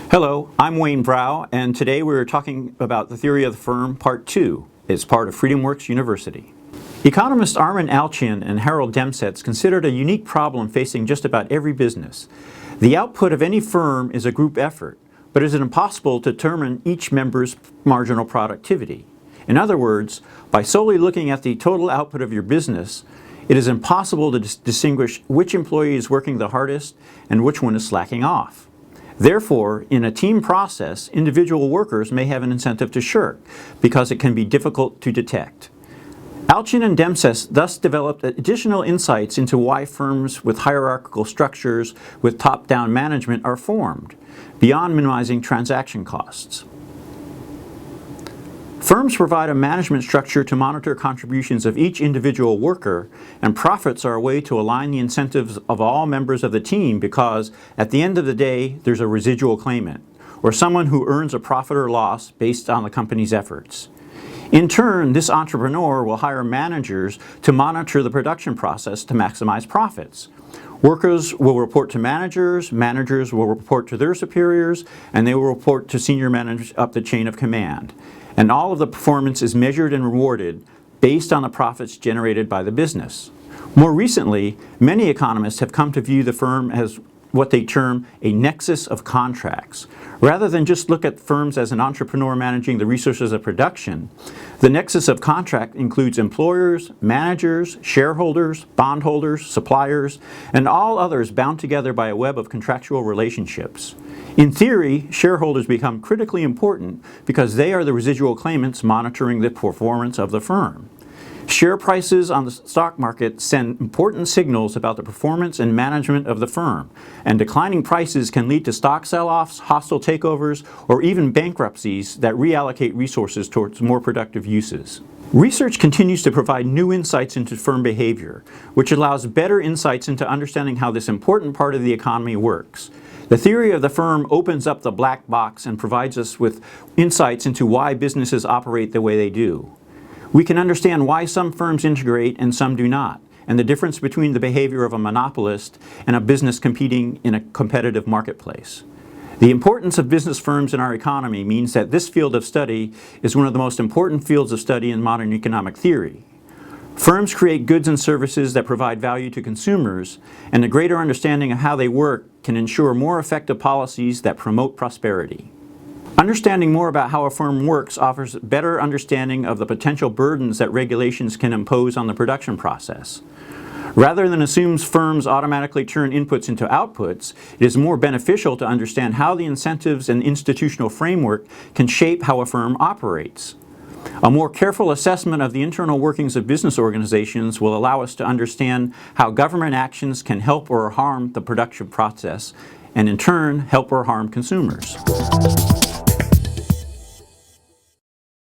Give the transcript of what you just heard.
Hello, I'm Wayne Brow, and today we are talking about the theory of the firm, Part 2. It's part of FreedomWorks University. Economists Armin Alchian and Harold Demsetz considered a unique problem facing just about every business. The output of any firm is a group effort, but it is impossible to determine each member's marginal productivity. In other words, by solely looking at the total output of your business, it is impossible to distinguish which employee is working the hardest and which one is slacking off. Therefore, in a team process, individual workers may have an incentive to shirk because it can be difficult to detect. Alchian and Demsetz thus developed additional insights into why firms with hierarchical structures with top-down management are formed, beyond minimizing transaction costs. Firms provide a management structure to monitor contributions of each individual worker, and profits are a way to align the incentives of all members of the team because, at the end of the day, there's a residual claimant, or someone who earns a profit or loss based on the company's efforts. In turn, this entrepreneur will hire managers to monitor the production process to maximize profits. Workers will report to managers, managers will report to their superiors, and they will report to senior managers up the chain of command. And all of the performance is measured and rewarded based on the profits generated by the business. More recently, many economists have come to view the firm as what they term a nexus of contracts. Rather than just look at firms as an entrepreneur managing the resources of production, the nexus of contract includes employers, managers, shareholders, bondholders, suppliers, and all others bound together by a web of contractual relationships. In theory, shareholders become critically important because they are the residual claimants monitoring the performance of the firm. Share prices on the stock market send important signals about the performance and management of the firm, and declining prices can lead to stock sell-offs, hostile takeovers, or even bankruptcies that reallocate resources towards more productive uses. Research continues to provide new insights into firm behavior, which allows better insights into understanding how this important part of the economy works. The theory of the firm opens up the black box and provides us with insights into why businesses operate the way they do. We can understand why some firms integrate and some do not, and the difference between the behavior of a monopolist and a business competing in a competitive marketplace. The importance of business firms in our economy means that this field of study is one of the most important fields of study in modern economic theory. Firms create goods and services that provide value to consumers, and a greater understanding of how they work can ensure more effective policies that promote prosperity. Understanding more about how a firm works offers better understanding of the potential burdens that regulations can impose on the production process. Rather than assume firms automatically turn inputs into outputs, it is more beneficial to understand how the incentives and institutional framework can shape how a firm operates. A more careful assessment of the internal workings of business organizations will allow us to understand how government actions can help or harm the production process, and in turn, help or harm consumers.